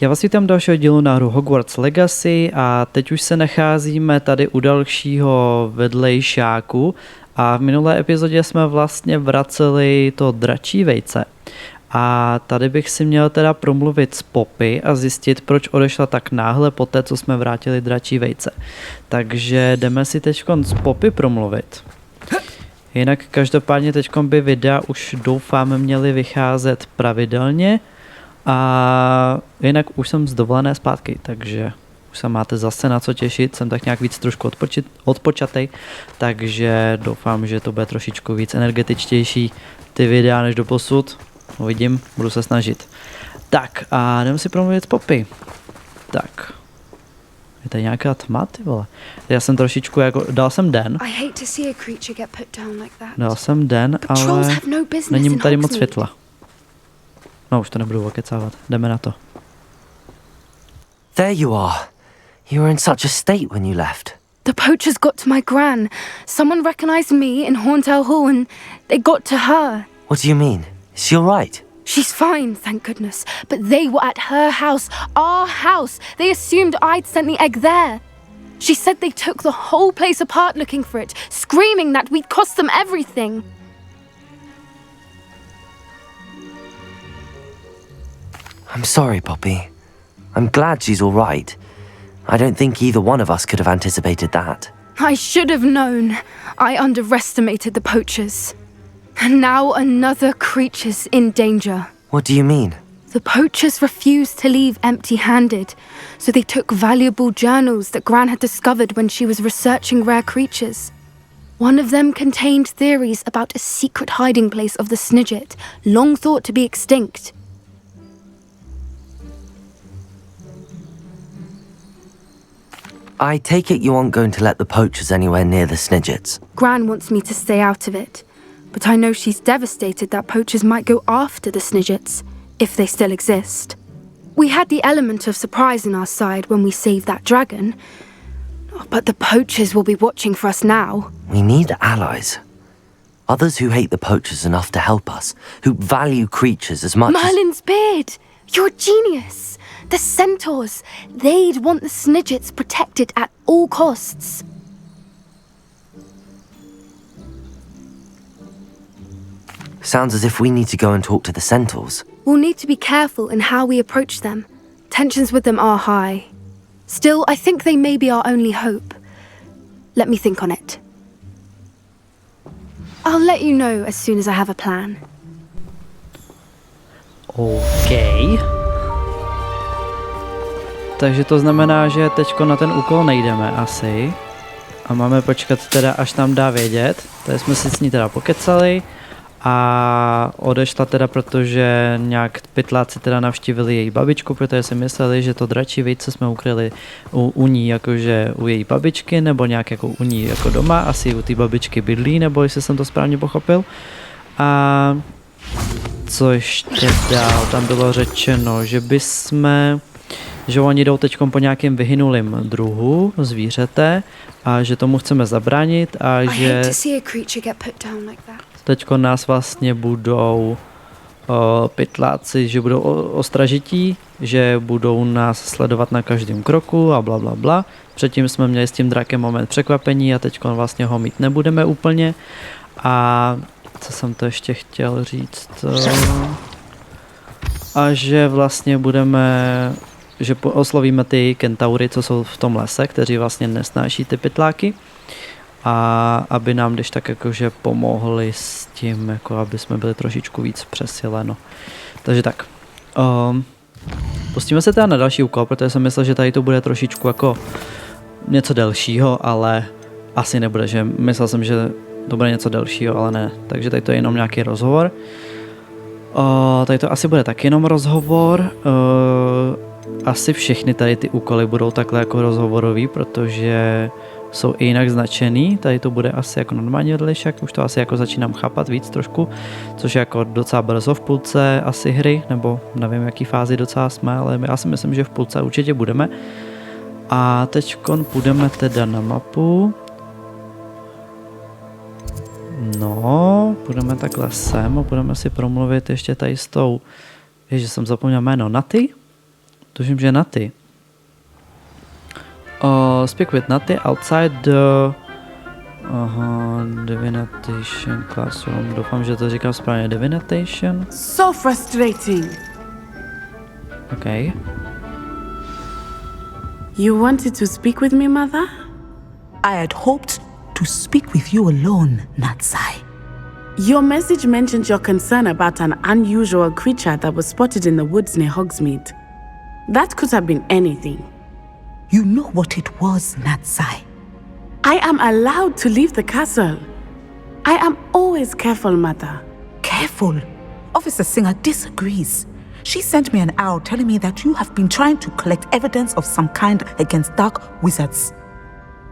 Já vás vítám dalšího dílu na hru Hogwarts Legacy a teď už se nacházíme tady u dalšího vedlejšáku a v minulé epizodě jsme vlastně vraceli to dračí vejce. A tady bych si měl teda promluvit s Poppy a zjistit, proč odešla tak náhle po té, co jsme vrátili dračí vejce. Takže jdeme si teďkon s Poppy promluvit. Jinak každopádně teďkon by videa už doufám měly vycházet pravidelně. A jinak už jsem z dovolené zpátky, takže už se máte zase na co těšit, jsem tak nějak víc trošku odpočatej, takže doufám, že to bude trošičku víc energetičtější ty videa než doposud. Uvidím, budu se snažit. Tak a jdeme si promluvit s Poppy. Tak. Je tady nějaká tma, ty vole. Já jsem trošičku jako, dal jsem den. Dal jsem den, ale není tady moc světla. No, už to nebudu okecávat. Jdeme na to. There you are. You were in such a state when you left. The poachers got to my gran. Someone recognized me in Horntail Hall and they got to her. What do you mean? Is she all right? She's fine, thank goodness. But they were at her house, our house. They assumed I'd sent the egg there. She said they took the whole place apart looking for it, screaming that we'd cost them everything. I'm sorry, Poppy. I'm glad she's all right. I don't think either one of us could have anticipated that. I should have known. I underestimated the poachers. And now another creature's in danger. What do you mean? The poachers refused to leave empty-handed, so they took valuable journals that Gran had discovered when she was researching rare creatures. One of them contained theories about a secret hiding place of the Snidget, long thought to be extinct. I take it you aren't going to let the poachers anywhere near the Snidgets. Gran wants me to stay out of it, but I know she's devastated that poachers might go after the Snidgets, if they still exist. We had the element of surprise on our side when we saved that dragon, but the poachers will be watching for us now. We need allies. Others who hate the poachers enough to help us, who value creatures as much Merlin's beard! You're a genius! The centaurs! They'd want the Snidgets protected at all costs. Sounds as if we need to go and talk to the centaurs. We'll need to be careful in how we approach them. Tensions with them are high. Still, I think they may be our only hope. Let me think on it. I'll let you know as soon as I have a plan. OK. Takže to znamená, že teďko na ten úkol nejdeme asi. A máme počkat teda, až nám dá vědět. Tady jsme si s ní teda pokecali. A odešla teda, protože nějak pytláci teda navštívili její babičku, protože si mysleli, že to dračí vejce jsme ukryli u ní jakože u její babičky, nebo nějak jako u ní jako doma, asi u té babičky bydlí, nebo jestli jsem to správně pochopil. A co ještě dál, tam bylo řečeno, že oni jdou teďkom po nějakým vyhynulým druhu, zvířete, a že tomu chceme zabránit a že teďko nás vlastně budou pytláci, že budou ostražití, že budou nás sledovat na každém kroku a bla bla bla. Předtím jsme měli s tím drakem moment překvapení a teďko vlastně ho mít nebudeme úplně. A co jsem to ještě chtěl říct? A že vlastně že oslovíme ty kentaury, co jsou v tom lese, kteří vlastně nesnáší ty pytláky. A aby nám když tak jakože pomohli s tím, jako aby jsme byli trošičku víc přesileno. Takže tak. Pustíme se teda na další úkol, protože jsem myslel, že tady to bude trošičku jako něco delšího, ale asi nebude, že myslel jsem, že to bude něco delšího, ale ne. Takže tady to je jenom nějaký rozhovor. Tady to asi bude taky jenom rozhovor. Asi všechny tady ty úkoly budou takhle jako rozhovorový, protože jsou i jinak značený. Tady to bude asi jako normální vedlejšák, už to asi jako začínám chápat víc trošku, což je jako docela brzo v půlce asi hry, nebo nevím, jaký fázi docela jsme, ale já si myslím, že v půlce určitě budeme. A teďkon půjdeme teda na mapu. No, půjdeme takhle sem a budeme si promluvit ještě tady s tou, že jsem zapomněl jméno Naty. Tuším, že Natty. Speak with Natty outside the divination classroom. Doufám, že to říkám správně. Divination. So frustrating. Okay. You wanted to speak with me, Mother? I had hoped to speak with you alone, Natsai. Your message mentioned your concern about an unusual creature that was spotted in the woods near Hogsmeade. That could have been anything. You know what it was, Natsai. I am allowed to leave the castle. I am always careful, Mother. Careful. Officer Singer disagrees. She sent me an owl telling me that you have been trying to collect evidence of some kind against dark wizards.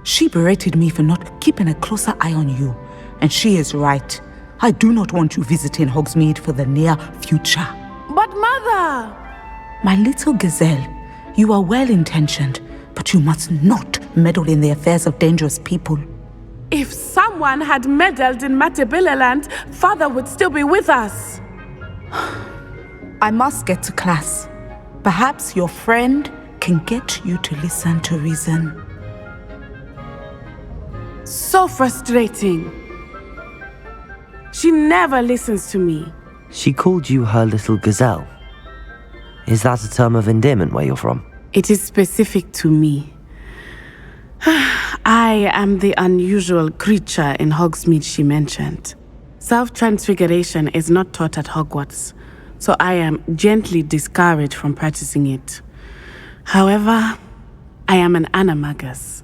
She berated me for not keeping a closer eye on you, and she is right. I do not want you visiting Hogsmeade for the near future. But Mother! My little gazelle, you are well-intentioned, but you must not meddle in the affairs of dangerous people. If someone had meddled in Matabeleland, Father would still be with us. I must get to class. Perhaps your friend can get you to listen to reason. So frustrating. She never listens to me. She called you her little gazelle. Is that a term of endearment where you're from? It is specific to me. I am the unusual creature in Hogsmeade she mentioned. Self-transfiguration is not taught at Hogwarts, so I am gently discouraged from practicing it. However, I am an animagus,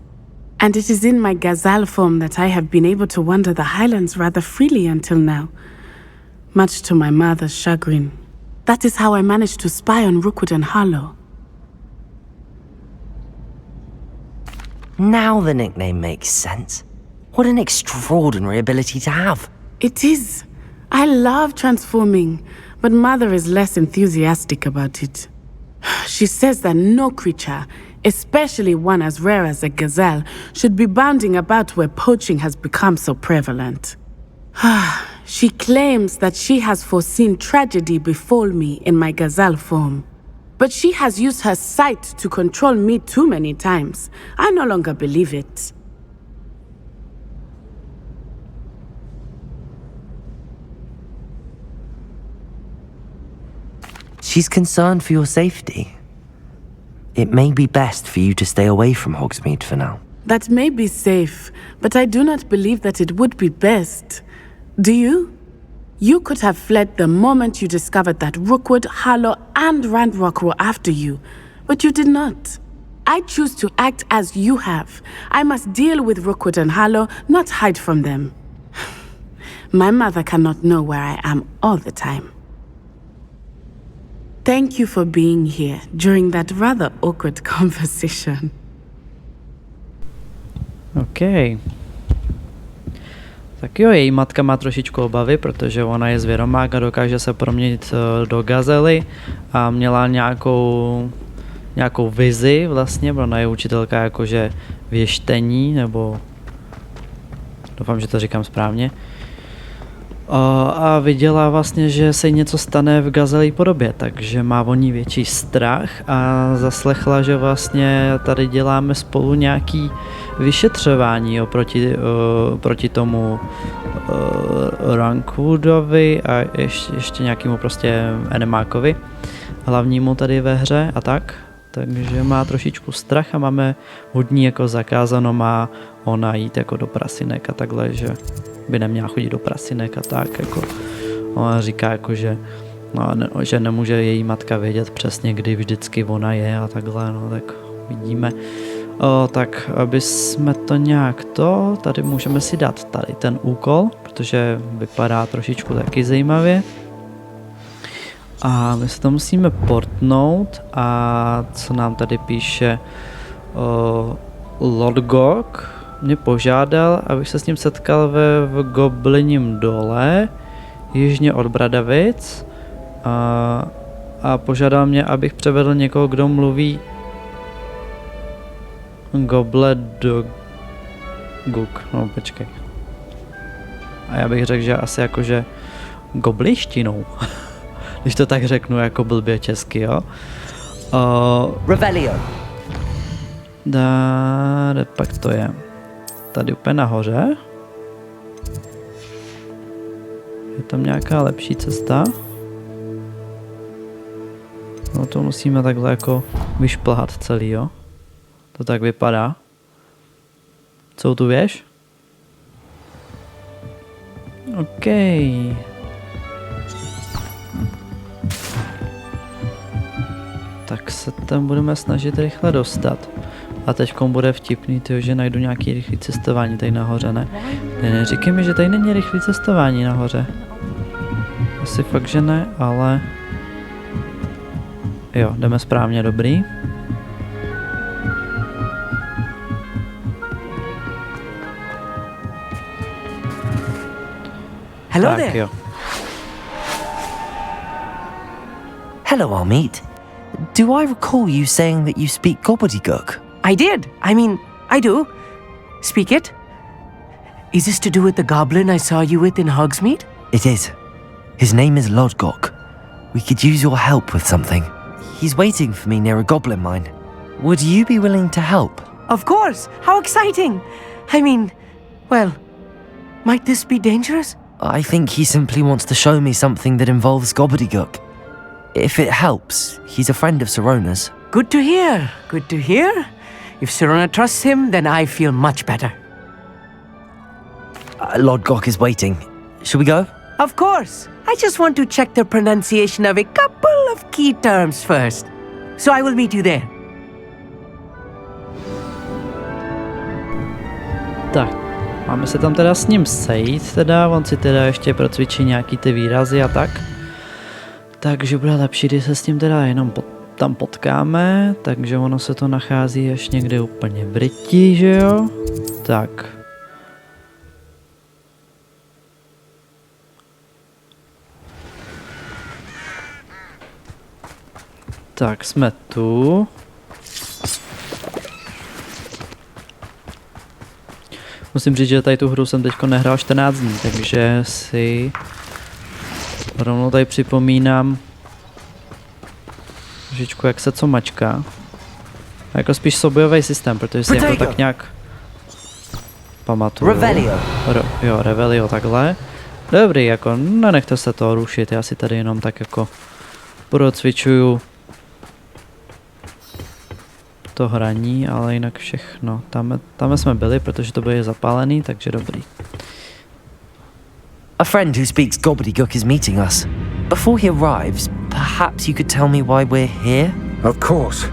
and it is in my gazelle form that I have been able to wander the Highlands rather freely until now, much to my mother's chagrin. That is how I managed to spy on Rookwood and Harlow. Now the nickname makes sense. What an extraordinary ability to have. It is. I love transforming, but Mother is less enthusiastic about it. She says that no creature, especially one as rare as a gazelle, should be bounding about where poaching has become so prevalent. She claims that she has foreseen tragedy befall me in my gazelle form. But she has used her sight to control me too many times. I no longer believe it. She's concerned for your safety. It may be best for you to stay away from Hogsmeade for now. That may be safe, but I do not believe that it would be best. Do you? You could have fled the moment you discovered that Rookwood, Harlow, and Randrock were after you, but you did not. I choose to act as you have. I must deal with Rookwood and Harlow, not hide from them. My mother cannot know where I am all the time. Thank you for being here during that rather awkward conversation. OK. Tak jo, její matka má trošičku obavy, protože ona je zvěromák a dokáže se proměnit do gazely a měla nějakou vizi vlastně, ona je učitelka jakože věštení, nebo doufám, že to říkám správně. A viděla vlastně, že se jí něco stane v gazelí podobě, takže má o ní větší strach a zaslechla, že vlastně tady děláme spolu nějaký vyšetřování proti tomu Rankwoodovi a ještě nějakému prostě enemákovi, hlavnímu tady ve hře a tak. Takže má trošičku strach a máme hodně jako zakázáno, má ona jít jako do prasinek a takhle, že by neměla chodit do prasinek a tak, jako ona říká jako, že, že nemůže její matka vědět přesně, kdy vždycky ona je a takhle, no tak vidíme. Tak aby jsme to nějak tady můžeme si dát tady ten úkol, protože vypadá trošičku taky zajímavě. A my se to musíme portnout a co nám tady píše Lord Gok mě požádal, abych se s ním setkal v Gobliním dole, jižně od Bradavic a požádal mě, abych převedl někoho, kdo mluví Guk, no počkej. A já bych řekl, že asi jakože goblištinou, když to tak řeknu jako blbě česky, jo. Revelio. Kde pak to je? Tady úplně nahoře? Je tam nějaká lepší cesta? No to musíme takhle jako vyšplhat celý, jo? To tak vypadá. Co tu věž? OK. Tak se tam budeme snažit rychle dostat. A teďkom bude vtipný, tyjo, že najdu nějaký rychlý cestování tady nahoře, ne? Neříkej mi, že tady není rychlý cestování nahoře. Asi fakt, že ne, ale... Jo, jdeme správně, dobrý. Hello tak, there. Jo. Hello, Amit. Do I recall you saying that you speak gobbledygook? I did. I mean, I do. Speak it. Is this to do with the goblin I saw you with in Hogsmeade? It is. His name is Lodgok. We could use your help with something. He's waiting for me near a goblin mine. Would you be willing to help? Of course. How exciting. I mean, well, might this be dangerous? I think he simply wants to show me something that involves gobbledygook. If it helps, he's a friend of Sirona's. Good to hear. Good to hear. If Sirona trusts him, then I feel much better. Lodgok is waiting. Shall we go? Of course. I just want to check the pronunciation of a couple of key terms first. So I will meet you there. Tak, máme se tam teda s ním sejít, teda, on si teda ještě procvičí nějaký ty výrazy a tak. Takže bude lepší, když se s tím teda jenom tam potkáme, takže ono se to nachází až někde úplně v rytí, že jo? Tak. Tak, jsme tu. Musím říct, že tady tu hru jsem teďko nehrál 14 dní, takže si rovnou tady připomínám trošičku, jak se co mačká. A jako spíš soubojový systém, protože si jako tak nějak pamatuju. Revelio. Jo, Revelio, takhle. Dobrý, jako nenechte se to rušit, já si tady jenom tak jako procvičuju to hraní, ale jinak všechno. Tam jsme byli, protože to bylo zapálený, takže dobrý. A friend who speaks gobbledygook is meeting us. Before he arrives, perhaps you could tell me why we're here? Of course.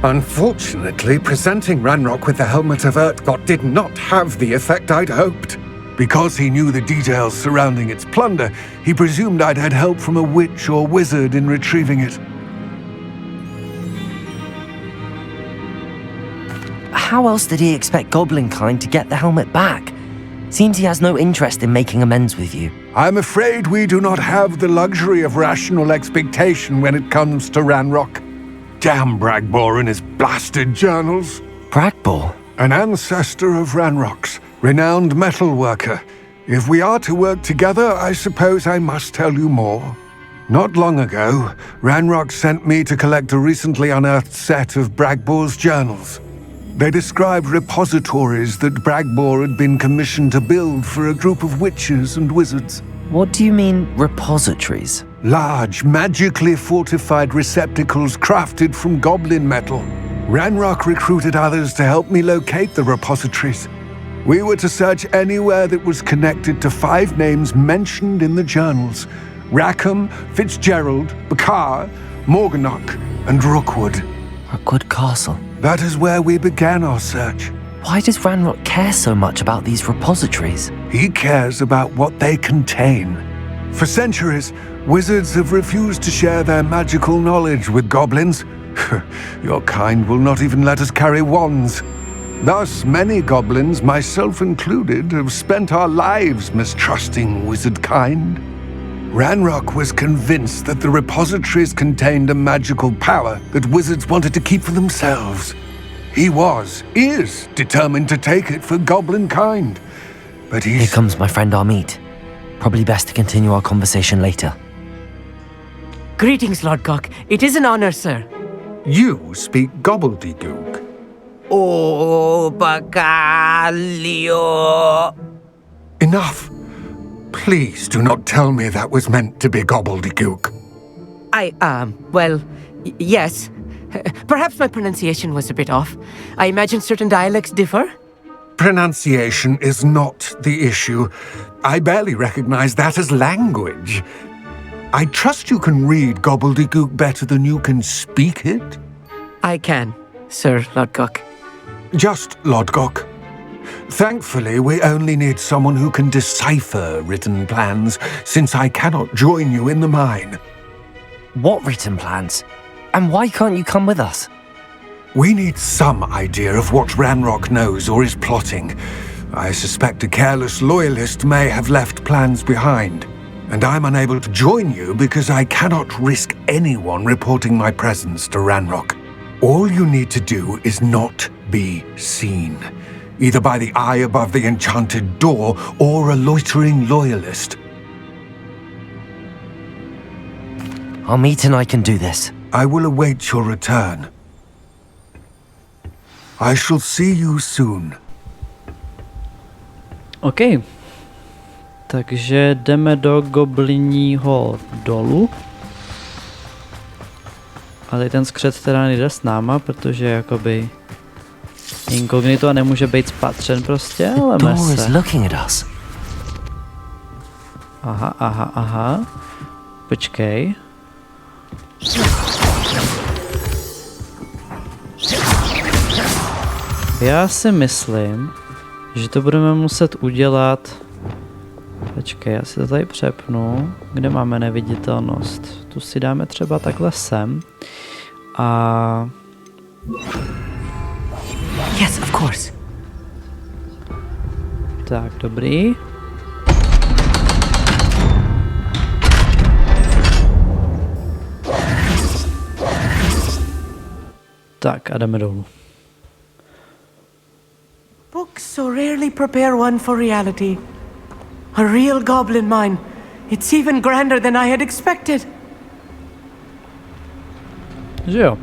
Unfortunately, presenting Ranrock with the Helmet of Urtkot did not have the effect I'd hoped. Because he knew the details surrounding its plunder, he presumed I'd had help from a witch or wizard in retrieving it. How else did he expect Goblinkind to get the helmet back? Seems he has no interest in making amends with you. I'm afraid we do not have the luxury of rational expectation when it comes to Ranrock. Damn Bragbor and his blasted journals. Bragbor? An ancestor of Ranrock's, renowned metalworker. If we are to work together, I suppose I must tell you more. Not long ago, Ranrock sent me to collect a recently unearthed set of Bragbor's journals. They described repositories that Bragbor had been commissioned to build for a group of witches and wizards. What do you mean, repositories? Large, magically fortified receptacles crafted from goblin metal. Ranrock recruited others to help me locate the repositories. We were to search anywhere that was connected to 5 names mentioned in the journals: Rackham, Fitzgerald, Bakar, Morganach, and Rookwood. Rookwood Castle. That is where we began our search. Why does Ranrock care so much about these repositories? He cares about what they contain. For centuries, wizards have refused to share their magical knowledge with goblins. Your kind will not even let us carry wands. Thus, many goblins, myself included, have spent our lives mistrusting wizard kind. Ranrock was convinced that the repositories contained a magical power that wizards wanted to keep for themselves. He is determined to take it for goblin kind. But Here comes my friend Amit. Probably best to continue our conversation later. Greetings, Lord Cock. It is an honor, sir. You speak gobbledygook. Oh, bacalio. Enough. Please do not tell me that was meant to be gobbledygook. Well, yes. Perhaps my pronunciation was a bit off. I imagine certain dialects differ. Pronunciation is not the issue. I barely recognize that as language. I trust you can read gobbledygook better than you can speak it? I can, Sir Lodgok. Just Lodgok. Thankfully, we only need someone who can decipher written plans, since I cannot join you in the mine. What written plans? And why can't you come with us? We need some idea of what Ranrock knows or is plotting. I suspect a careless loyalist may have left plans behind. And I'm unable to join you because I cannot risk anyone reporting my presence to Ranrock. All you need to do is not be seen, either by the eye above the enchanted door or a loitering loyalist. Our meet and I can do this. I will await your return. I shall see you soon. OK. Takže jdeme do goblinního dolu. A tady ten skřet teda nejde s náma, protože jakoby inkognito nemůže být spatřen prostě, ale se. Aha. Počkej. Já si myslím, že to budeme muset udělat. Počkej, já si to tady přepnu. Kde máme neviditelnost? Tu si dáme třeba takhle sem. A... Yes, of course. Tak, dobrý. Tak a jdeme dolů. Books so rarely prepare one for reality. A real goblin mine. It's even grander than I had expected. Že jo?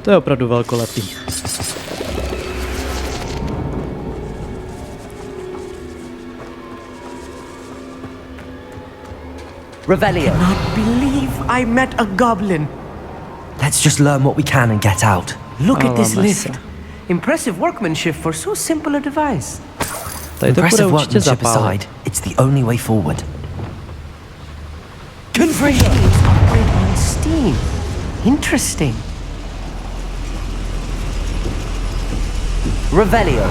To je opravdu velkolepý. Revelio. Not believe I met a goblin. Let's just learn what we can and get out. Look at this Ale lift. masa. Impressive workmanship for so simple a device. Tady to bude Impressive určitě workmanship zapálit. aside, it's the only way forward. Machines operate on steam. Interesting. Revelio.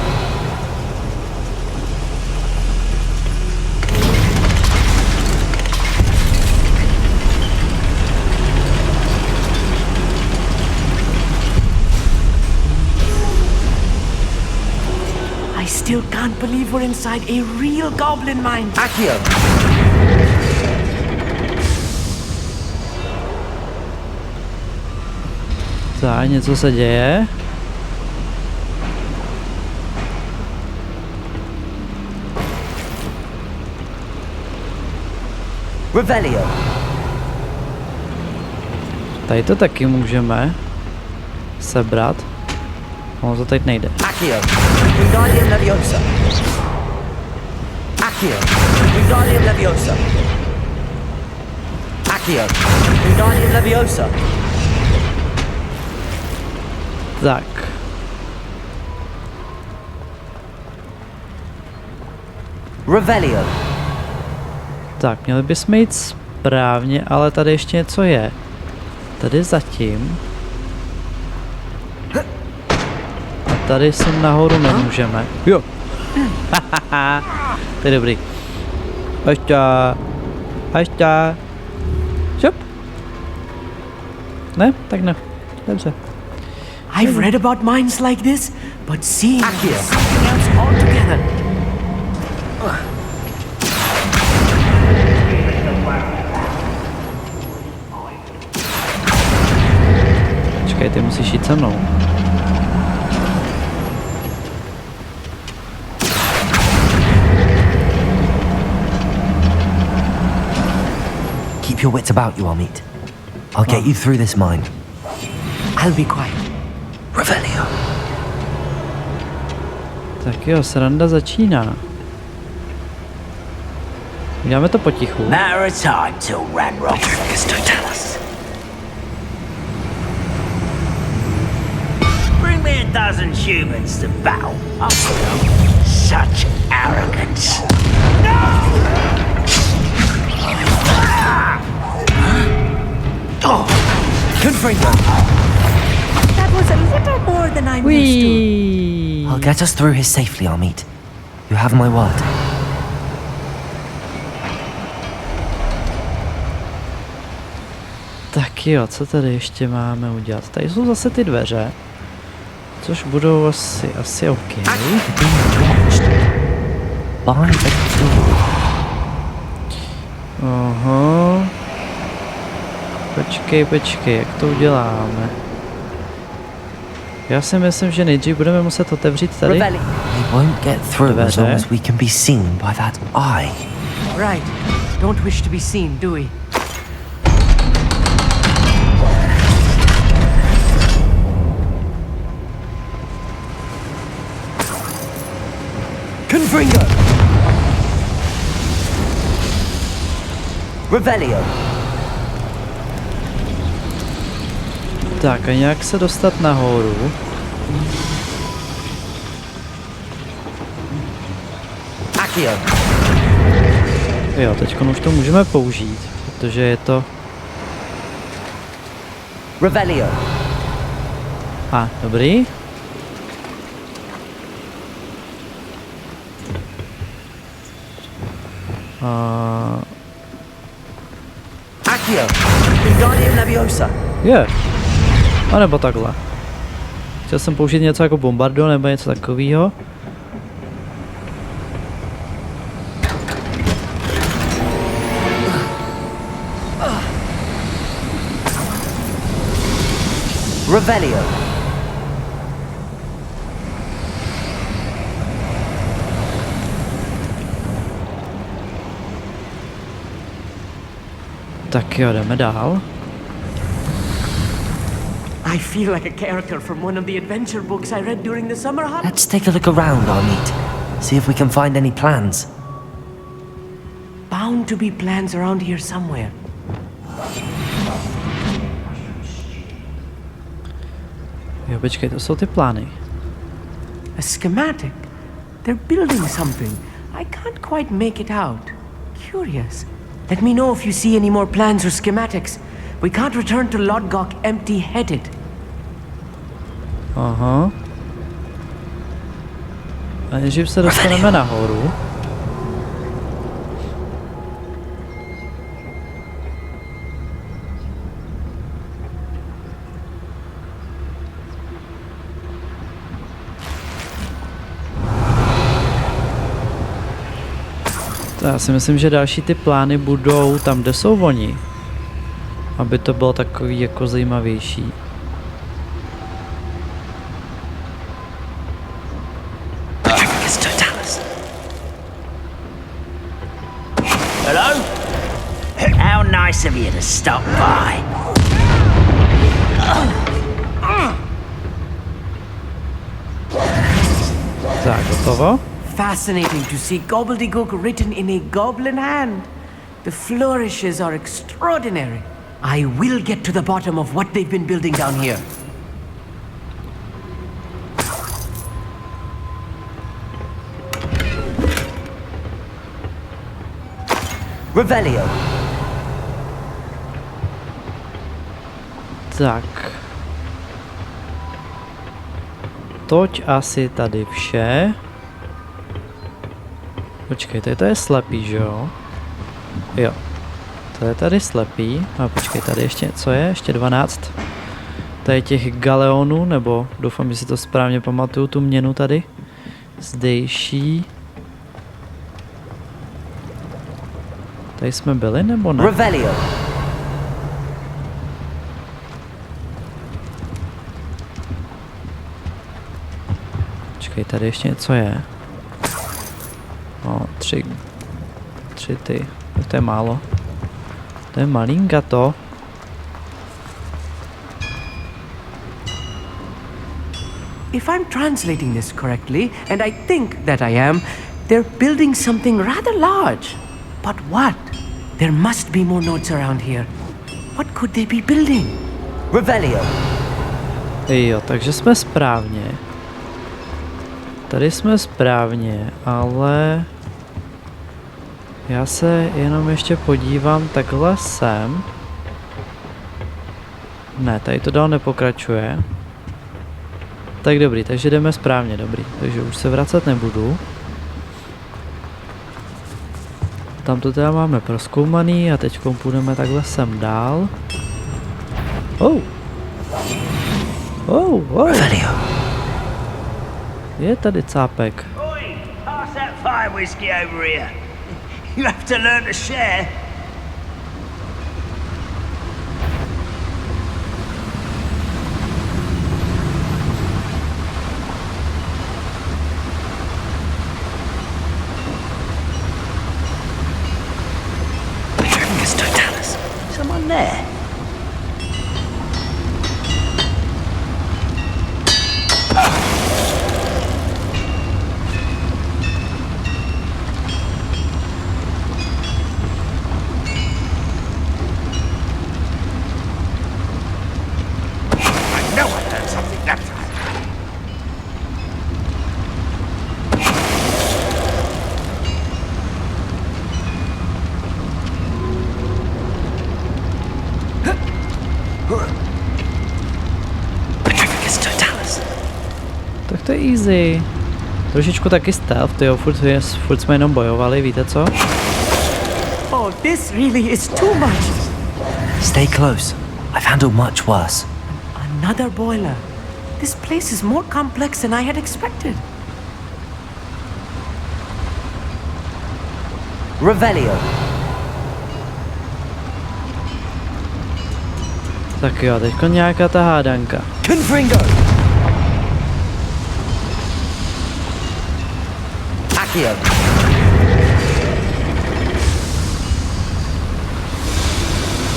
I still can't believe we're inside a real goblin mine. Accio. Tak, něco se děje. Revelio. Tady to taky můžeme sebrat. Ono to teď nejde. Accio. Wingardium Leviosa. Accio. Wingardium Leviosa. Accio. Wingardium Leviosa. Tak. Revelio. Tak, měli bychom jít správně, ale tady ještě něco je. Tady zatím. A tady sem nahoru nemůžeme. Jo. To je dobrý. Ještě. Šup. Ne? Tak ne. Dobře. I've read about mines like this, but seeing it is something else altogether. Počkej, ty musíš jít se mnou. Keep your wits about you, Amit. I'll get you through this mine. I'll be quiet. Revelio. Tak jo, sranda začíná. Uděláme to potichu. Matter of time till Ranrock is to tell us. Bring me a dozen humans to battle. Such arrogance. Confringo. That was a little more than I'm used to. Whee! I'll get us through here safely, Armit. You have my word. Tak jo, co tady ještě máme udělat? Tady jsou zase ty dveře, což budou asi OK. By the door. Aha. Počkej, jak to uděláme? Já si myslím, že nejdřív budeme muset otevřít tady. We won't get through as long as we can be seen by that eye. Right. Don't wish to be seen, do we? Confringo. Revelio. Tak a nějak se dostat nahoru. Accio. Jo, teď už to můžeme použít, protože je to... Revelio. Dobrý. Accio. Wingardium Leviosa. Je. A nebo takhle. Chtěl jsem použít něco jako bombardo nebo něco takového. Revelio. Tak jo, jdeme dál. I feel like a character from one of the adventure books I read during the summer holidays. Let's take a look around, Armit. See if we can find any plans. Bound to be plans around here somewhere. Jo, počkej, to jsou ty plány. A schematic. They're building something. I can't quite make it out. Curious. Let me know if you see any more plans or schematics. We can't return to Lodgok empty-headed. Aha. A nejdřív se dostaneme nahoru. Já si myslím, že další ty plány budou tam, kde jsou oni. Aby to bylo takový jako zajímavější. Hello? How nice of you to stop by. Tak, gotovo. Fascinating to see gobbledygook written in a goblin hand. The flourishes are extraordinary. I will get to the bottom of what they've been building down here. Revelio. Tak. Toť asi tady vše. Počkejte, to je slepý, že jo? Jo. To je tady slepý. A počkej, tady ještě, co je? Ještě 12. Tady těch galeonů, nebo doufám, že si to správně pamatuju, tu měnu tady. Zdejší. Tady jsme byli, nebo ne? Revelio. Počkej, tady ještě něco je. No, tři ty. To je málo. To je malinka to. if I'm translating this correctly, and I think that I am, they're building something rather large. But what? There must be more notes around here. What could they be building? Revelio. Jo, takže jsme správně. Tady jsme správně, ale... Já se jenom ještě podívám takhle sem. Ne, tady to dál nepokračuje. Tak dobrý, takže jdeme správně, dobrý. Takže už se vracet nebudu. Tam to teda máme prozkoumaný a teď půjdeme takhle sem dál. Oh! Oh, oh! Je tady cápek. Oi, pass that fire whiskey over here. You have to learn to share. Someone there. Tak to je easy. Trošičku taky stealth, tyjo, furt jsme jenom bojovali, víte co? Oh, this really is too much. Stay close. I've handled much worse. Another boiler. This place is more complex than I had expected. Revelio. Tak jo, teďko nějaká ta hádanka. Confringo. Accio.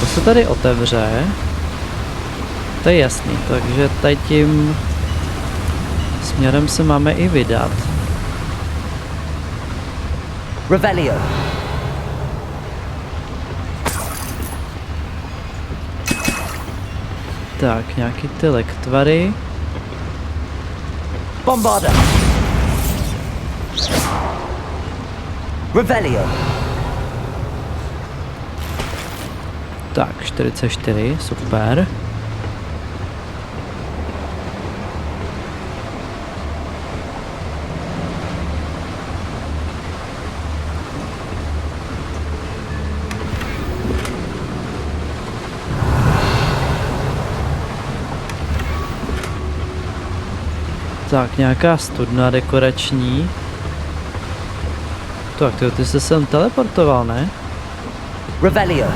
To se tady otevře. To je jasný, takže tady tím směrem se máme i vydat. Revelio. Tak, nějaký ty lektvary. Bombarda. Revelio. Tak, 44, super. Tak, nějaká studna dekorační. Tak, ty se sem teleportoval, ne? Revelio.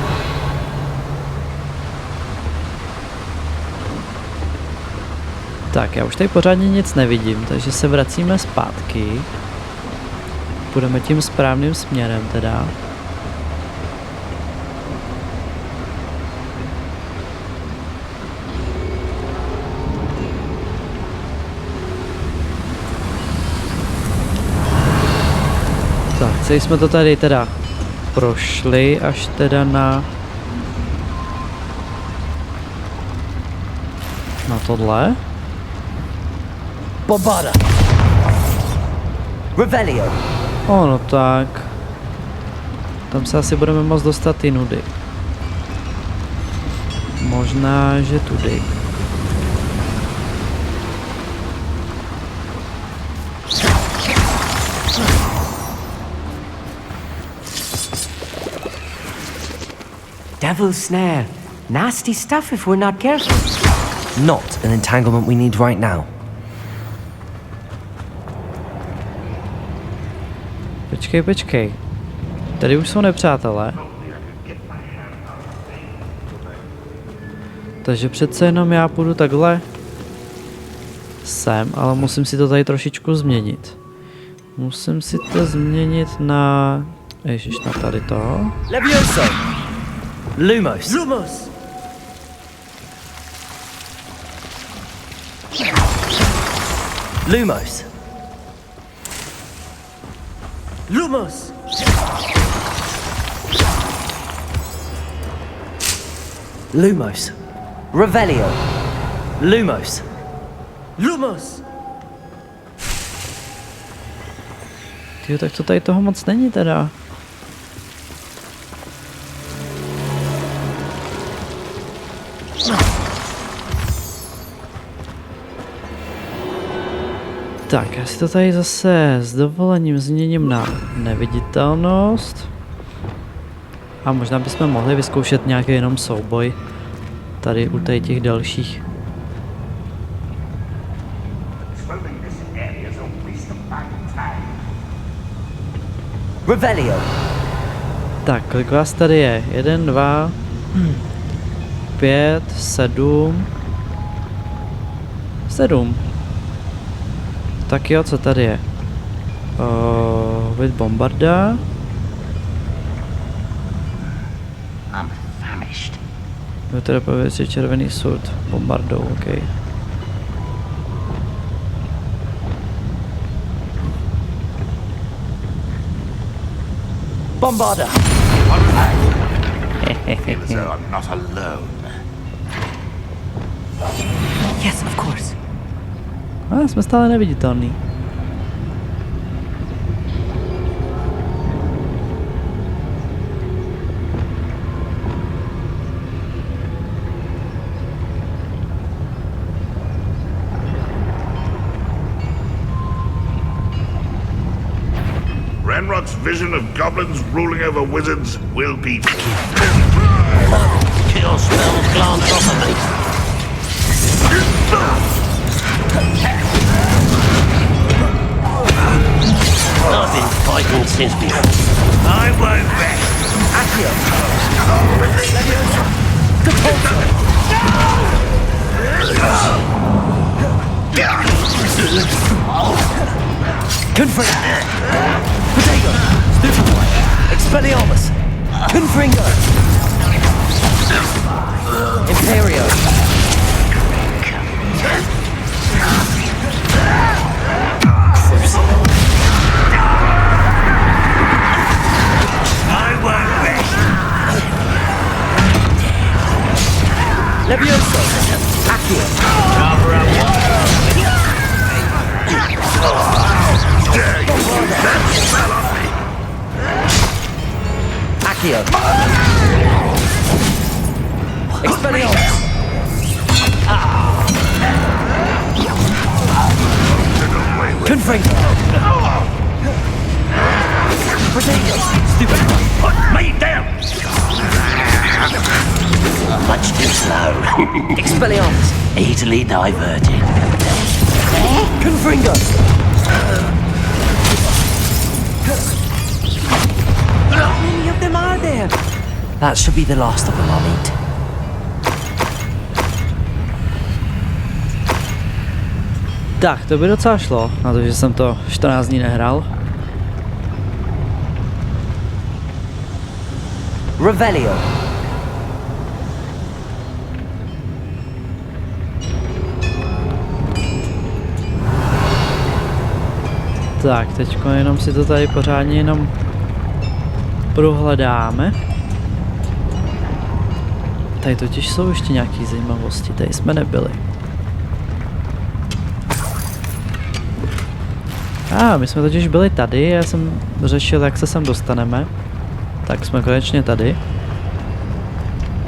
Tak, já už tady pořádně nic nevidím, takže se vracíme zpátky. Půjdeme tím správným směrem teda. Tak, celý jsme to tady teda prošli až teda na tohle. Bombarda. Revelio. No tak. Tam se asi budeme moct dostat i nudy. Možná, že tudy. Devil's snare. Nasty stuff if we're not careful. Not an entanglement we need right now. Počkej. Tady už jsou nepřátelé. Takže přece jenom já půjdu takhle sem, ale musím si to tady trošičku změnit. Musím si to změnit na... Ježiš, na tady to. Levioso. Lumos. Lumos. Lumos! Lumos. Revelio. Lumos. Lumos! Tyjo, tak to tady toho moc není teda. Tak, já si to tady zase s dovolením změním na neviditelnost. A možná bychom mohli vyzkoušet nějaký jenom souboj. Tady u těch dalších. Revelio. Tak, kolik vás tady je? 1, 2, 5, 7. 7. Tak jo, co tady je? Vid bombarda. I'm famished. Jo, teda povědět červený sud. Bombardou, ok. Bombarda. Feels I'm not alone. Yes, of course. A jsme stále neviditelný. Renrock's vision of goblins ruling over wizards will be Kill spells glance off of me. I've been fighting since before. I won't bet. Accio. Confringo. Potato. Stupefy. Expelliarmus. Confringo. Imperio. I won't bet. Levioso. Accio. Dare you use that spell on me? Accio. Expelliarmus. Confringo. Potato. Stupid. Put me down. Much too slow. Expelliarmus. Easily diverted. Confringo. How many of them are there? That should be the last of them I'll meet. Tak, to by docela šlo, na to, že jsem to 14 dní nehrál. Revelio. Tak, teďko jenom si to tady pořádně jenom prohledáme. Tady totiž jsou ještě nějaké zajímavosti, tady jsme nebyli. My jsme totiž byli tady, já jsem řešil, jak se sem dostaneme. Tak jsme konečně tady.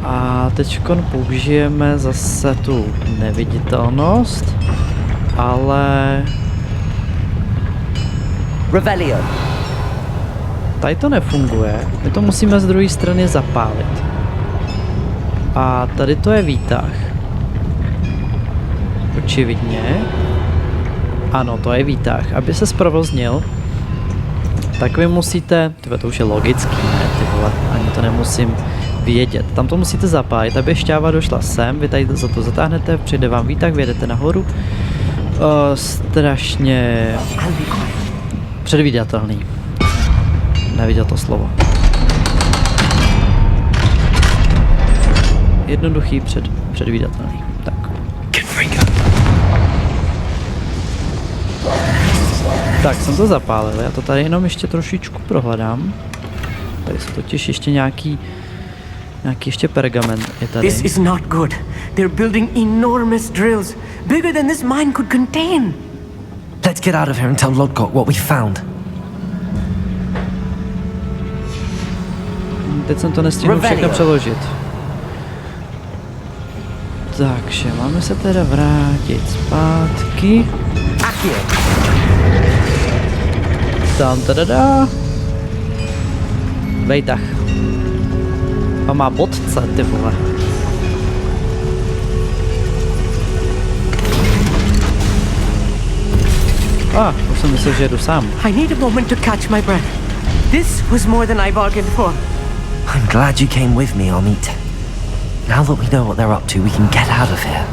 A teďkon použijeme zase tu neviditelnost, ale... Revelio. Tady to nefunguje, my to musíme z druhé strany zapálit. A tady to je výtah. Očividně. Ano, to je výtah. Aby se zprovoznil, tak vy musíte, to už je logický, ne, ty vole, ani to nemusím vědět. Tam to musíte zapálit, aby šťáva došla sem, vy tady za to zatáhnete, přijde vám výtah, vyjedete nahoru. Strašně předvídatelný. Neviděl to slovo. Jednoduchý, předvídatelný. Tak. Tak, jsem to zapálil, já to tady jenom ještě trošičku prohledám. Tady jsou totiž ještě nějaký ještě pergament je tady. This is not good. They're building enormous drills, bigger than this mine could contain. Let's get out of here and tell Lodgok what we found. Teď jsem to nestihl všechno přeložit. Takže máme se teda vrátit zpátky. Tam tadadá. Vejtah. A má bodce, ty vole. Už jsem myslel, že jedu sám. I need a moment to catch my breath. This was more than I bargained for. I'm glad you came with me, Amit. Now that we know what they're up to, we can get out of here.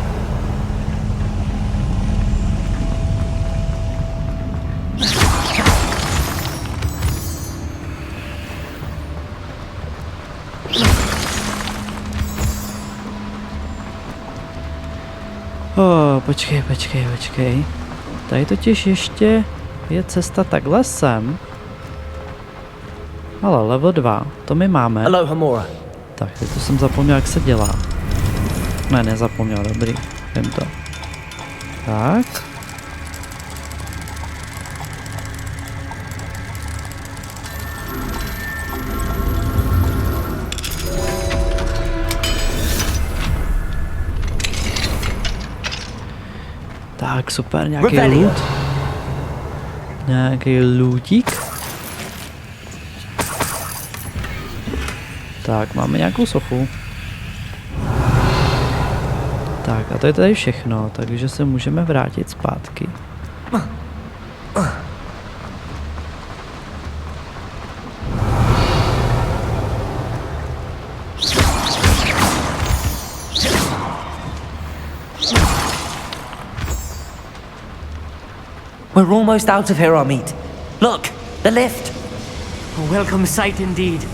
Počkej. Tady totiž ještě je cesta takhle sem. Ale level 2, to my máme. Hello, Hamura. Tak, teď to jsem zapomněl, jak se dělá. Ne, nezapomněl, dobrý, vím to. Tak. Tak, super, nějaký loot. Nějaký lootík. Tak, máme nějakou sochu. Tak, a to je tady všechno, takže se můžeme vrátit zpátky. We're almost out of here, Amit. Look, the lift. A welcome sight indeed.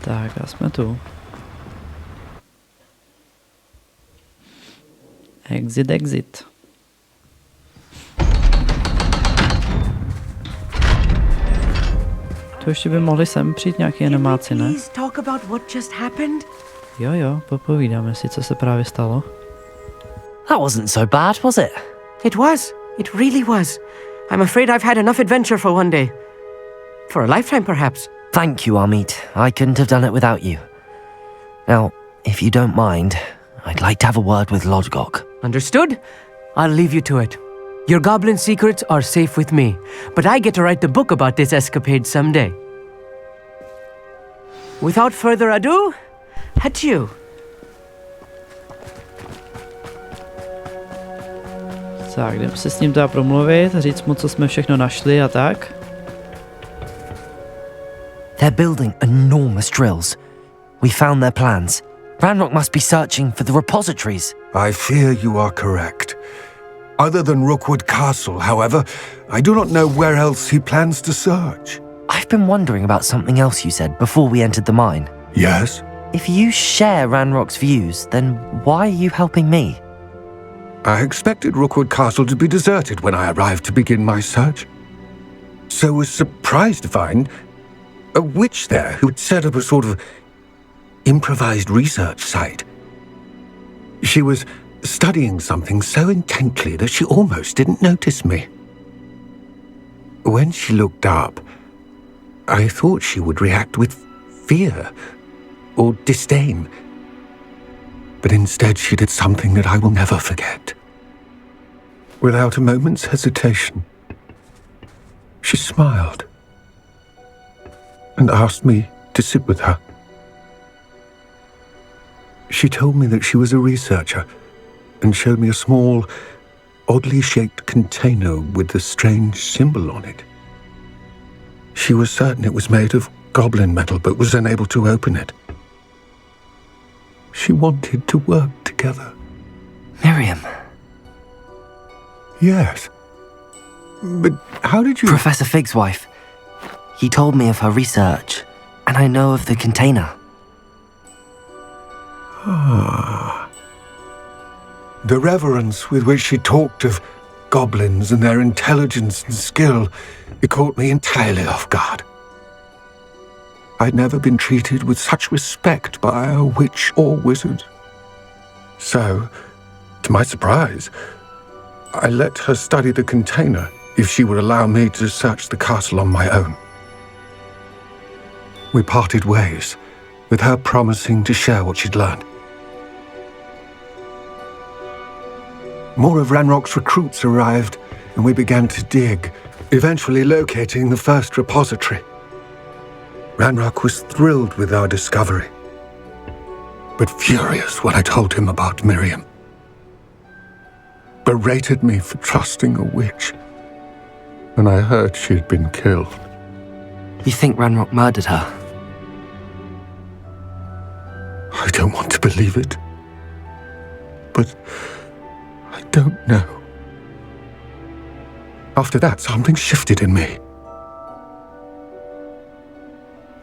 Tak, a jsme tu. Exit. To ještě by mohli sem přijít nějaký animáci, ne? Please talk about what just happened? Jo, popovídáme si, co se právě stalo. That wasn't so bad, was it? It was. It really was. I'm afraid I've had enough adventure for one day. For a lifetime, perhaps. Thank you, Amit. I couldn't have done it without you. Now, if you don't mind, I'd like to have a word with Lodgok. Understood? I'll leave you to it. Your goblin secrets are safe with me, but I get to write the book about this escapade someday. Without further ado, adieu. Tak, jdeme se s ním teda promluvit, říct mu, co jsme všechno našli a tak. They're building enormous drills. We found their plans. Ranrock must be searching for the repositories. I fear you are correct. Other than Rookwood Castle, however, I do not know where else he plans to search. I've been wondering about something else you said before we entered the mine. Yes? If you share Ranrock's views, then why are you helping me? I expected Rookwood Castle to be deserted when I arrived to begin my search. So was surprised to find a witch there who had set up a sort of improvised research site. She was studying something so intently that she almost didn't notice me. When she looked up, I thought she would react with fear or disdain. But instead she did something that I will never forget. Without a moment's hesitation, she smiled and asked me to sit with her. She told me that she was a researcher and showed me a small, oddly shaped container with a strange symbol on it. She was certain it was made of goblin metal, but was unable to open it. She wanted to work together. Miriam. Yes. But how did you... Professor Fig's wife. He told me of her research, and I know of the container. Ah. The reverence with which she talked of goblins and their intelligence and skill, it caught me entirely off guard. I'd never been treated with such respect by a witch or wizard. So, to my surprise, I let her study the container if she would allow me to search the castle on my own. We parted ways, with her promising to share what she'd learned. More of Ranrock's recruits arrived, and we began to dig, eventually locating the first repository. Ranrock was thrilled with our discovery, but furious when I told him about Miriam. Berated me for trusting a witch, and I heard she'd been killed. You think Ranrock murdered her? I don't want to believe it, but I don't know. After that, something shifted in me.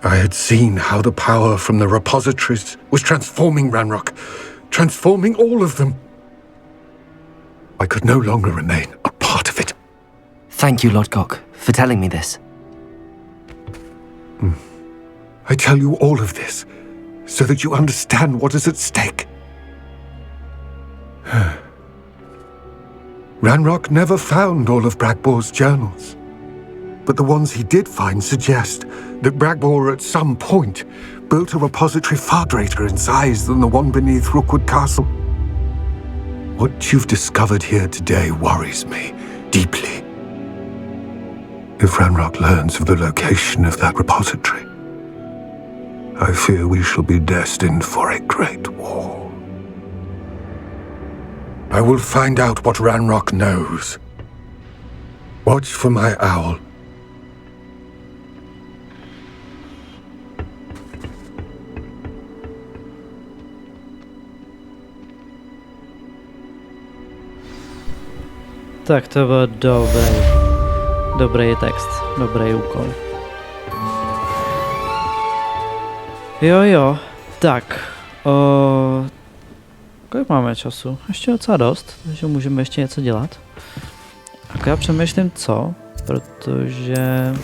I had seen how the power from the repositories was transforming Ranrock, transforming all of them. I could no longer remain a part of it. Thank you, Lodgok, for telling me this. I tell you all of this so that you understand what is at stake. Ranrock never found all of Bragbor's journals, but the ones he did find suggest that Bragbor at some point built a repository far greater in size than the one beneath Rookwood Castle. What you've discovered here today worries me deeply. If Ranrock learns of the location of that repository, I fear we shall be destined for a great war. I will find out what Ranrock knows. Watch for my owl. Tak to byl dobrý text, dobrý úkol. Jo, tak, kolik máme času? Ještě docela dost, takže můžeme ještě něco dělat. Tak já přemýšlím co, protože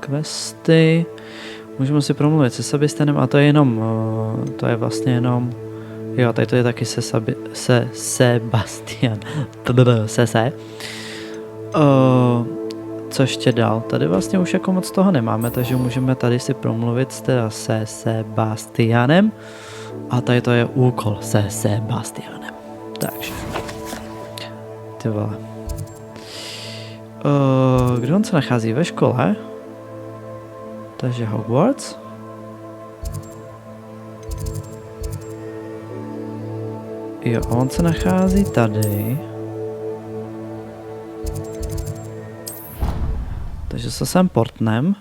questy, můžeme si promluvit se Sebastianem a to je jenom, to je vlastně jenom, jo, tady to je taky se Sebastian, co ještě dál? Tady vlastně už jako moc toho nemáme, takže můžeme tady si promluvit teda se Sebastianem a tady to je úkol se Sebastianem. Takže ty vole. Kde on se nachází? Ve škole? Takže Hogwarts. Jo, on se nachází tady. Takže se sem portnem.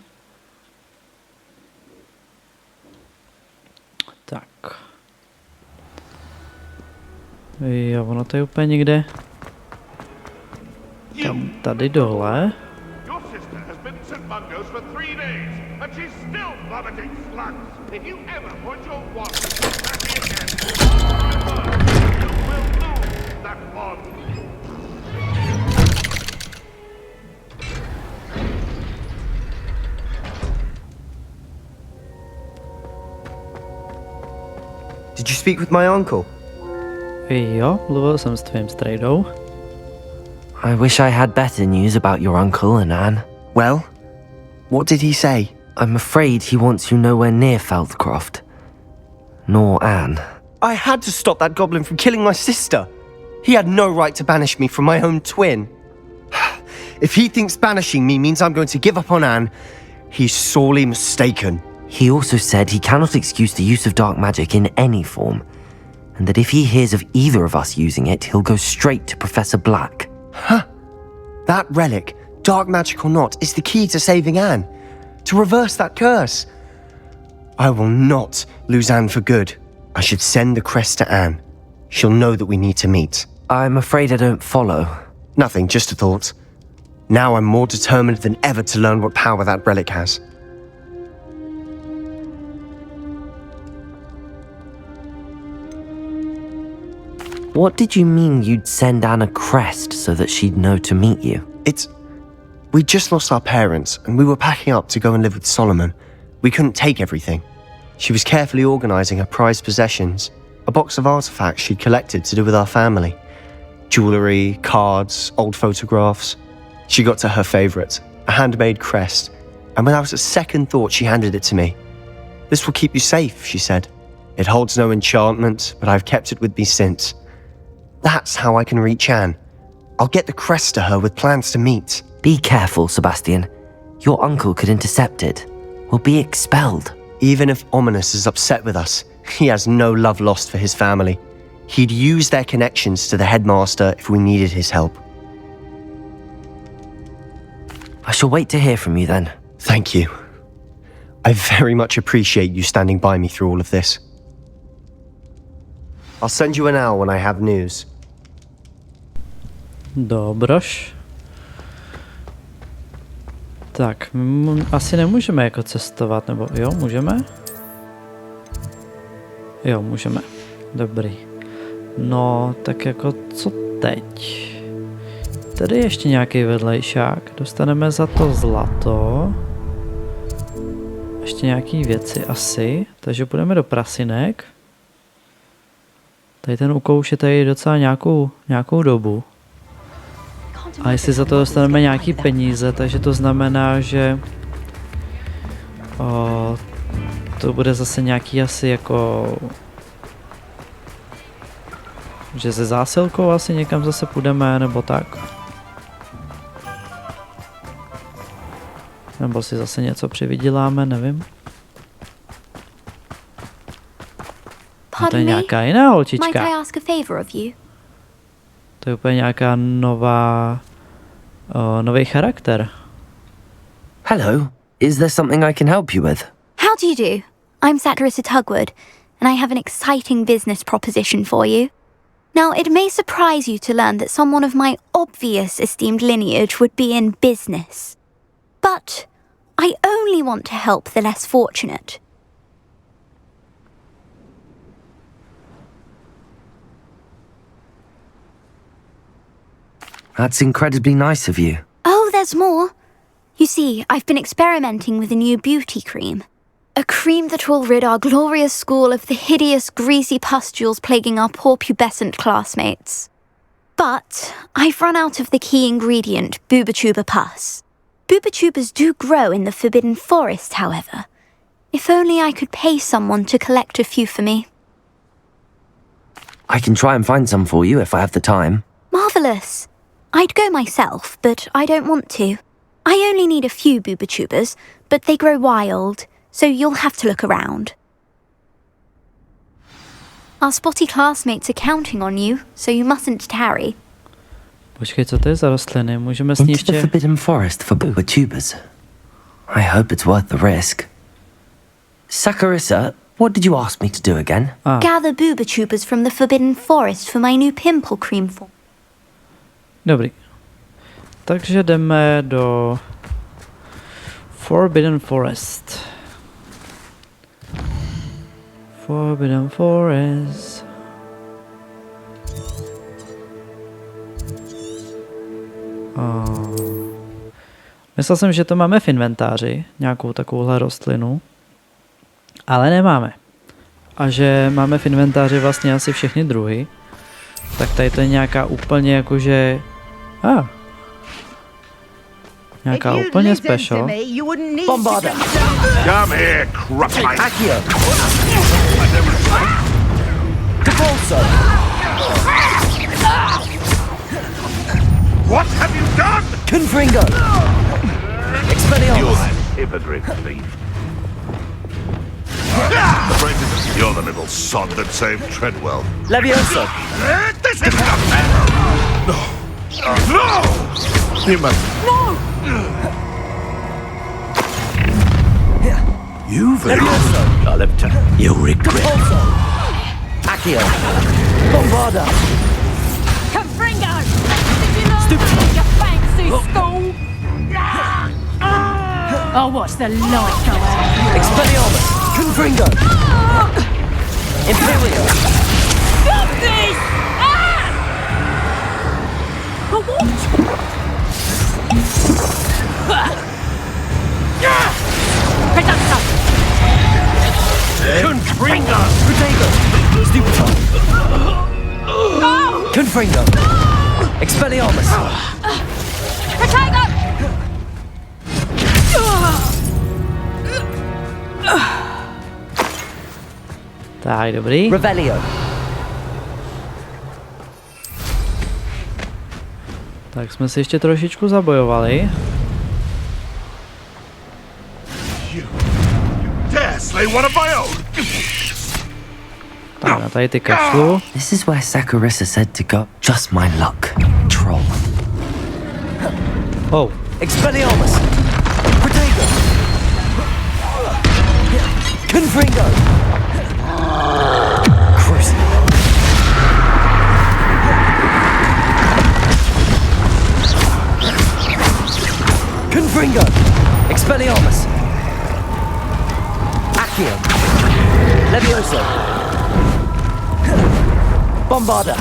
Tak. Jo, ono to je úplně někde. Tam tady dole. Your sister has been at St. Mungo's for 3 days, and she's still vomiting slugs. If you ever point your wand at me again, you will lose that wand. Did you speak with my uncle? Jo, mluvil jsem s tvým strejdou. I wish I had better news about your uncle and Anne. Well, what did he say? I'm afraid he wants you nowhere near Feldcroft. Nor Anne. I had to stop that goblin from killing my sister. He had no right to banish me from my own twin. If he thinks banishing me means I'm going to give up on Anne, he's sorely mistaken. He also said he cannot excuse the use of dark magic in any form, and that if he hears of either of us using it, he'll go straight to Professor Black. Huh. That relic, dark magic or not, is the key to saving Anne. To reverse that curse. I will not lose Anne for good. I should send the crest to Anne. She'll know that we need to meet. I'm afraid I don't follow. Nothing, just a thought. Now I'm more determined than ever to learn what power that relic has. What did you mean you'd send Anne a crest so that she'd know to meet you? We just lost our parents, and we were packing up to go and live with Solomon. We couldn't take everything. She was carefully organising her prized possessions, a box of artefacts she'd collected to do with our family. Jewellery, cards, old photographs. She got to her favourite, a handmade crest, and without a second thought she handed it to me. This will keep you safe, she said. It holds no enchantment, but I've kept it with me since. That's how I can reach Anne. I'll get the crest to her with plans to meet. Be careful, Sebastian. Your uncle could intercept it. We'll be expelled. Even if Ominous is upset with us, he has no love lost for his family. He'd use their connections to the headmaster if we needed his help. I shall wait to hear from you then. Thank you. I very much appreciate you standing by me through all of this. I'll send you an hour when I have news. Dobroš. Tak, asi nemůžeme jako cestovat, nebo jo, můžeme? Jo, můžeme. Dobrý. No, tak jako co teď? Tady je ještě nějaký vedlejšák. Dostaneme za to zlato. Ještě nějaký věci asi. Takže půjdeme do prasinek. Tady ten úkol už je tady docela nějakou dobu. A jestli za to dostaneme nějaký peníze, takže to znamená, že to bude zase nějaký asi jako, že se zásilkou asi někam zase půjdeme, nebo tak. Nebo si zase něco přivyděláme, nevím. To je nějaká jiná holčička. To je úplně nějaká nový charakter. Hello. Is there something I can help you with? How do you do? I'm Saccharissa Tugwood, and I have an exciting business proposition for you. Now, it may surprise you to learn that someone of my obvious esteemed lineage would be in business. But I only want to help the less fortunate. That's incredibly nice of you. Oh, there's more. You see, I've been experimenting with a new beauty cream. A cream that will rid our glorious school of the hideous, greasy pustules plaguing our poor pubescent classmates. But I've run out of the key ingredient, Bubatuber pus. Bubatubers do grow in the Forbidden Forest, however. If only I could pay someone to collect a few for me. I can try and find some for you if I have the time. Marvellous. I'd go myself, but I don't want to. I only need a few Bubatubers, but they grow wild, so you'll have to look around. Our spotty classmates are counting on you, so you mustn't tarry. Počkej, co to je za rostliny? Můžeme s ní Into the ještě... Forbidden Forest for Bubatubers. I hope it's worth the risk. Saccharissa, what did you ask me to do again? Gather Bubatubers from the Forbidden Forest for my new pimple cream form. Dobrý. Takže jdeme do Forbidden Forest. Forbidden Forest. Myslel jsem, že to máme v inventáři, nějakou takovouhle rostlinu, ale nemáme. A že máme v inventáři vlastně asi všechny druhy. Tak tady to je nějaká úplně jakože... nějaká úplně special. Bombarda! Come here, crupline! Accio! Capolso! What have you done? Confringo! Expelliarmus! You're that hypocrite thief. You're the little sod that saved Treadwell. Levioso! This is not fair! No! No! You must... No! You've... Levioso! Olipta, you'll regret. Capolso! Accio! Bombarda! Confringo! Did you not take your fancy school? I'll watch the light go out. Expelliarmus! Confringo! Imperial! Stop this! Confringo! Protego! Confringo! Expelliarmus! Protego! Tak, dobrý. Revelio! Tak jsme si ještě trošičku zabojovali. Dare slay one of my own! Tak, na tady ty kašlu. This is where Saccharissa said to go. Just my luck, troll. Oh. Expelliarmus! Protego! Confringo! Cruise. Confringo! Expelliarmus! Accio! Levioso! Bombarda!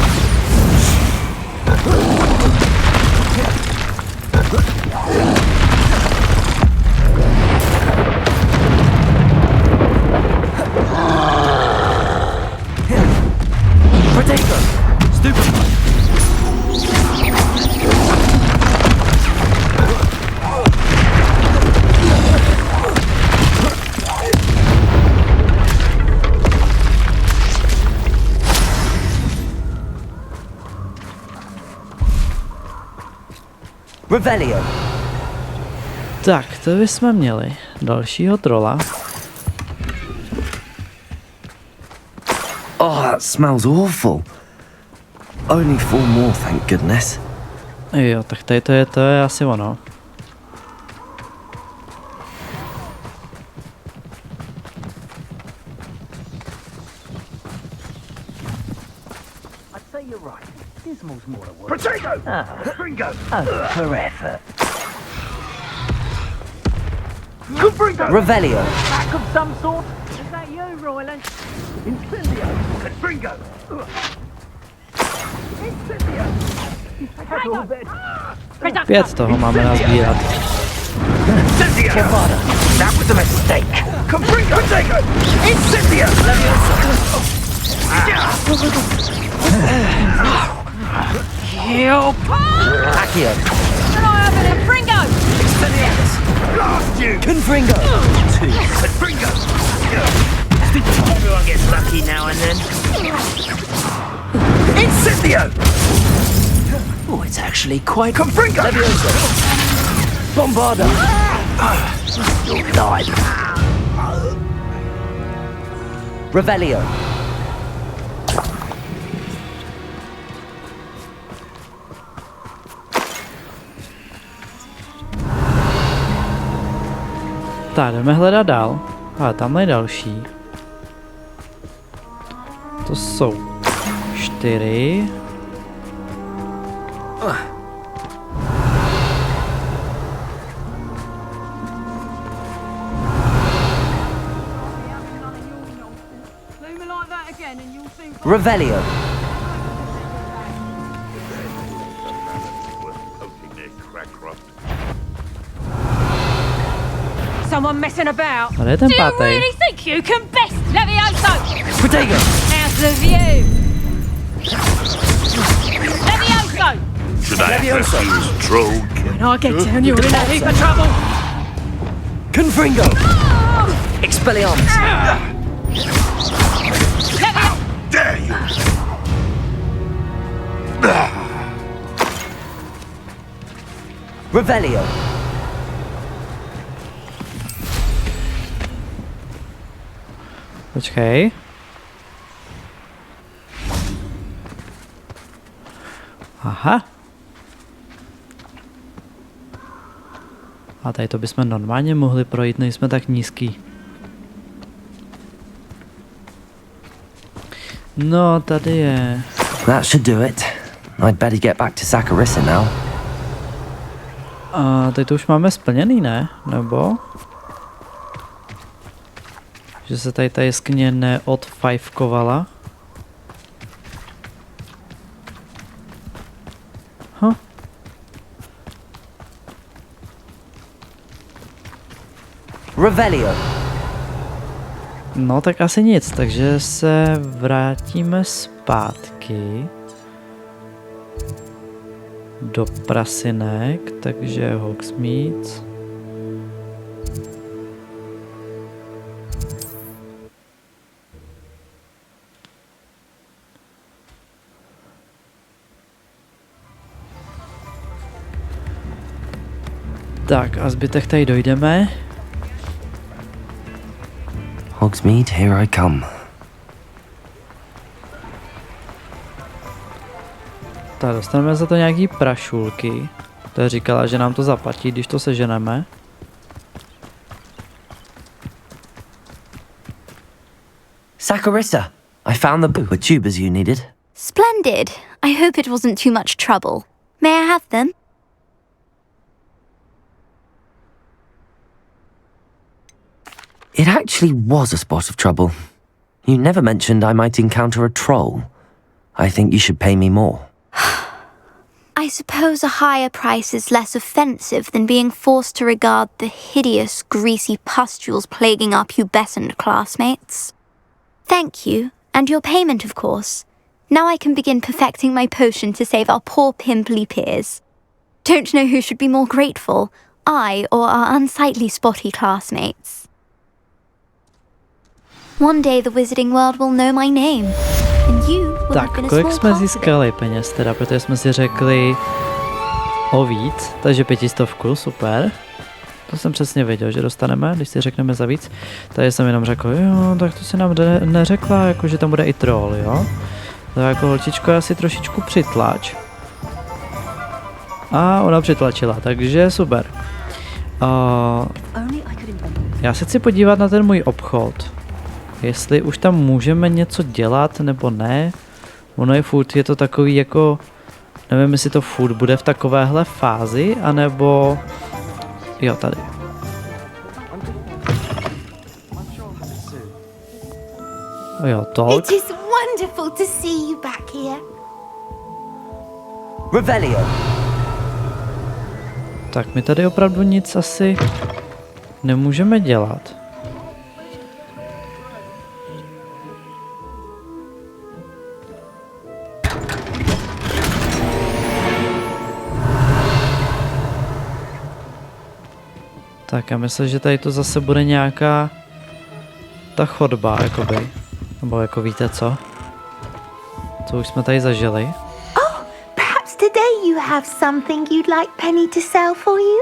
Protego! Stupid! Revelio. Tak, to bychom měli dalšího trola. Oh, that smells awful. Only 4 more, thank goodness. Jo, tak tady to je asi ono. Protego! Confringo! For effort. Revelio. Back of some sort? Is that you, Royland? Incendio! Confringo! Incendio! Pět toho máme nazbírat. Incendio! That was a mistake! Confringo! Protego! Incendio! Help! Accio. Can I have an Fringo? Expelliarmus. Blast you! Confringo. Confringo! Everyone gets lucky now and then. Incendio! Oh, it's actually quite... Confringo! Levioso. Bombarda. You'll die. Revelio. Tak, jdeme hledat dál. Ale tamhle je další. To jsou 4. Revelio. Someone messing about? Ale je ten Do you pátý. really think you can best Levioso? Protego. How's the view? Levioso! Should I address you as troll? When I get down, you're in a heap of trouble. Confringo. Expelliarmus. Levioso! Dare you! Revelio. Počkej. Aha. A tady to bychom normálně mohli projít, nejsme tak nízký. No, tady je... That should do it. I'd better get back to Saccharissa now. A teď to už máme splněný, ne? Nebo? Že se tady ta jeskyně neodfajfkovala. Revelio. No tak asi nic, takže se vrátíme zpátky do prasinek, takže Hogsmeade. Tak a zbytek tady dojdeme. Hogsmeade, here I come. Tak dostaneme za to nějaký prašulky. To říkala, že nám to zaplatí, když to seženeme. Saccharissa, I found the book with tubers you needed. Splendid. I hope it wasn't too much trouble. May I have them? It actually was a spot of trouble. You never mentioned I might encounter a troll. I think you should pay me more. I suppose a higher price is less offensive than being forced to regard the hideous, greasy pustules plaguing our pubescent classmates. Thank you, and your payment, of course. Now I can begin perfecting my potion to save our poor pimply peers. Don't know who should be more grateful, I or our unsightly spotty classmates. One day the wizarding world will know my name, and you will Tak, have been a kolik small jsme part of it. získali peněz teda, protože jsme si řekli o víc, takže 500, super. To jsem přesně věděl, že dostaneme, když si řekneme za víc. Tady jsem jenom řekl, jo, tak to si nám neřekla, jako že tam bude i troll, jo. Tak jako holčičko asi trošičku přitlač. A ona přitlačila, takže super. Já se chci podívat na ten můj obchod. Jestli už tam můžeme něco dělat, nebo ne. Ono je furt, je to takový jako... Nevím, jestli to furt bude v takovéhle fázi, anebo... Jo, tady. Jo, talk. It is wonderful to see you back here. Revelio. Tak my tady opravdu nic asi nemůžeme dělat. Tak já myslím, že tady to zase bude nějaká ta chodba, jakoby. Nebo jako víte co? Co už jsme tady zažili. Oh, perhaps today you have something you'd like Penny to sell for you?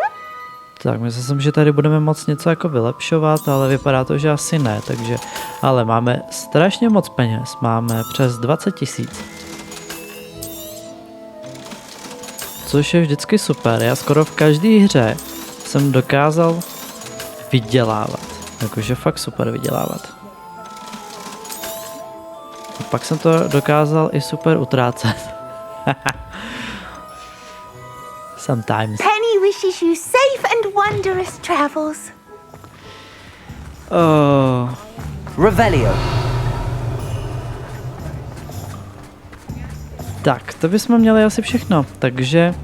Tak myslím, že tady budeme moc něco jako vylepšovat, ale vypadá to, že asi ne, takže... Ale máme strašně moc peněz, máme přes 20 000. Což je vždycky super, já skoro v každé hře jsem dokázal vydělávat. Jakože fakt super vydělávat. A pak jsem to dokázal i super utrácet. Sometimes. Penny wishes you safe and wondrous travels. Oh. Revelio. Tak, to bychom měli asi všechno, takže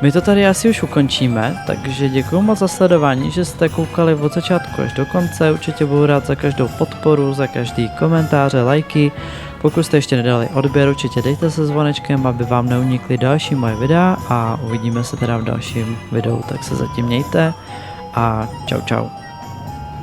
my to tady asi už ukončíme, takže děkuji moc za sledování, že jste koukali od začátku až do konce, určitě budu rád za každou podporu, za každý komentáře, lajky, pokud jste ještě nedali odběr, určitě dejte se zvonečkem, aby vám neunikly další moje videa a uvidíme se teda v dalším videu, tak se zatím mějte a čau čau.